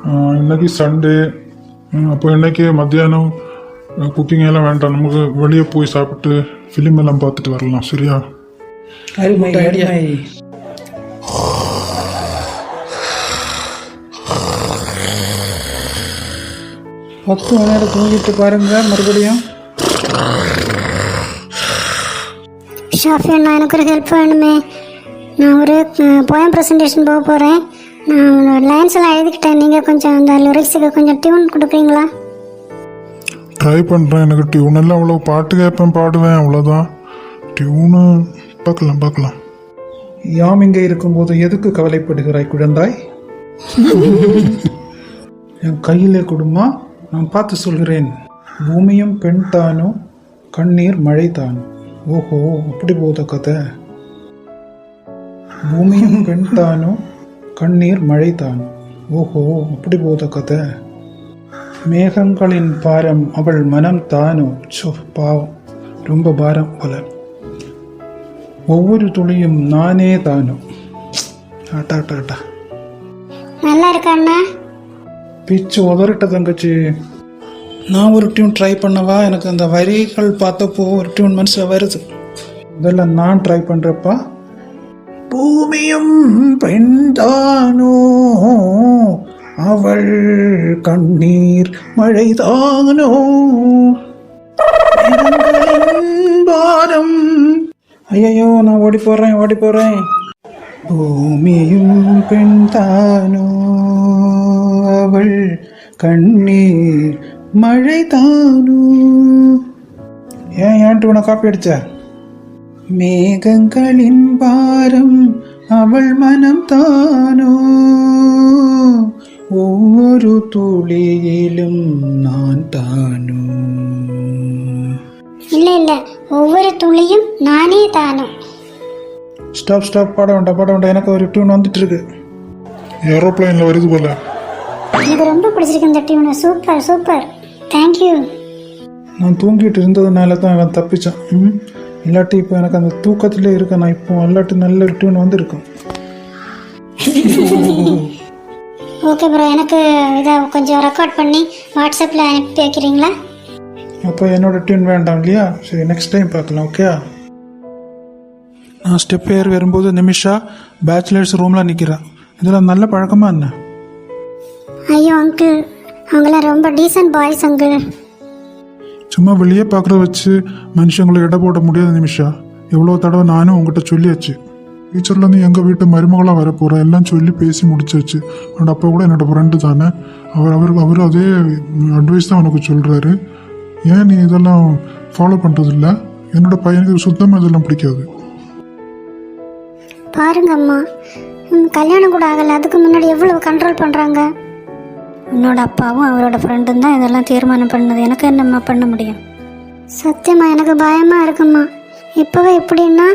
இன்னைக்கு சண்டே. அப்போ இன்னைக்கு மத்தியானம் குக்கிங் எல்லாம் வேண்டாம், நமக்கு வெளியே போய் சாப்பிட்டு ஃபிலிம் எல்லாம் பார்த்துட்டு வரலாம். சரியா? அருமை அருமை. 10 மணி நேரம் தூங்கிட்டு பாருங்க மறுபடியும். ஷாஃபி அண்ணா, எனக்கு ஒரு ஹெல்ப் வேணுமே. நான் ஒரு போயம் ப்ரெசன்டேஷன் போக போகிறேன். நான் லைன்ஸ் எல்லாம் எழுதிக்கிட்டேன். நீங்கள் கொஞ்சம் அந்த லிரிக்ஸுக்கு கொஞ்சம் டியூன் கொடுக்குறீங்களா? ட்ரை பண்ணுறேன். எனக்கு டியூன் எல்லாம் அவ்வளோ, பாட்டு கேட்பேன், பாடுவேன், அவ்வளோதான். டியூனு பார்க்கலாம். யாம் இங்கே இருக்கும்போது எதுக்கு கவலைப்படுகிறாய் குழந்தாய்? என் கையிலே கொடுமா, நான் பார்த்து சொல்கிறேன். பூமியும் பெண் தானோ, கண்ணீர் மழை தானோ. ஓஹோ, அப்படி போத கதை. பூமியும் பெண் தானோ, கண்ணீர் மழை தானோ. ஓஹோ, அப்படி போத கதை. மேகங்களின் பாரம் அவள் மனம் தானோ. சோ, பாவம், ரொம்ப பாரம் போல. ஒவ்வொரு துளியும் நானே தானோ. ஆட்டா நல்லா இருக்கா அண்ணா? பிச்சு உதறிட்ட தங்கச்சி. நான் ஒரு டியூன் ட்ரை பண்ணவா? எனக்கு அந்த வரிகள் பார்த்தப்போ ஒரு டியூன் மனசில் வருது. இதெல்லாம் நான் ட்ரை பண்ணுறப்பா. பூமியும் பெண்தானோ, அவள் கண்ணீர் மழைதானோ. பாரம். ஐயோ, நான் ஓடி போகிறேன். பூமியும் பெண்தானோ, அவள் கண்ணீர் மழை தானோ. ஏன் டியூனை காப்பி அடிச்ச? மேகங்களின் பாரம் அவள் மனம் தானோ, ஒவ்வொரு துளியிலும் நான் தானோ. இல்ல, ஒவ்வொரு துளியும் நானே தானோ. ஸ்டாப், பாட வேண்டாம். எனக்கு ஒரு டியூன் வந்துட்டு இருக்கு. ஏரோப்ளைனில் வருது போல. எனக்கு ரொம்ப பிடிச்சிருக்கு இந்த டியூன். சூப்பர். தேங்க்யூ. நான் தூங்கிட்டு இருந்ததுனால தான் அவன் தப்பிச்சான். இல்லாட்டி இப்போ எனக்கு அந்த தூக்கத்திலே இருக்கேன். நான் இப்போ இல்லாட்டி நல்ல ஒரு டியூன் வந்துருக்கும். ஓகே ப்ரோ, எனக்கு இதை கொஞ்சம் ரெக்கார்ட் பண்ணி வாட்ஸ்அப்பில் அனுப்பி வைக்கிறீங்களா? அப்போ என்னோட டியூன் வேண்டாம் இல்லையா? சரி, நெக்ஸ்ட் டைம் பார்க்கலாம். ஓகே. நான் ஸ்டெப் ஏறி வரும்போது நிமிஷா பேச்சுலர்ஸ் ரூமில் நிற்கிறேன். இதெல்லாம் நல்ல பழக்கமா என்ன? ஐயோ அங்கிள், அவங்களாம் ரொம்ப டீசன்ட் பாய்ஸ் அங்கிள். சும்மா வெளியே பார்க்குறத வச்சு மனுஷங்களை எடை போட முடியாது நிமிஷா. எவ்வளோ தடவை நானும் உங்ககிட்ட சொல்லியாச்சு. ஃபியூச்சர்லேருந்து எங்கள் வீட்டு மருமகளாக வரப்போகிறேன் எல்லாம் சொல்லி பேசி முடிச்சாச்சு. அவனோட அப்பா கூட என்னோட ஃப்ரெண்டு தானே. அவர் அதே அட்வைஸ் தான் உனக்கு சொல்கிறாரு. ஏன் நீ இதெல்லாம் ஃபாலோ பண்ணுறதில்ல? என்னோட பையனுக்கு சுத்தமாக இதெல்லாம் பிடிக்காது. பாருங்க அம்மா, கல்யாணம் கூட ஆகலை, அதுக்கு முன்னாடி எவ்வளவு கண்ட்ரோல் பண்ணுறாங்க. உன்னோட அப்பாவும் அவரோட ஃப்ரெண்டும் தான் இதெல்லாம் தீர்மானம் பண்ணது. எனக்கு என்னம்மா பண்ண முடியும்? சத்தியமா எனக்கு பயமாக இருக்கும்மா. இப்போவே இப்படின்னா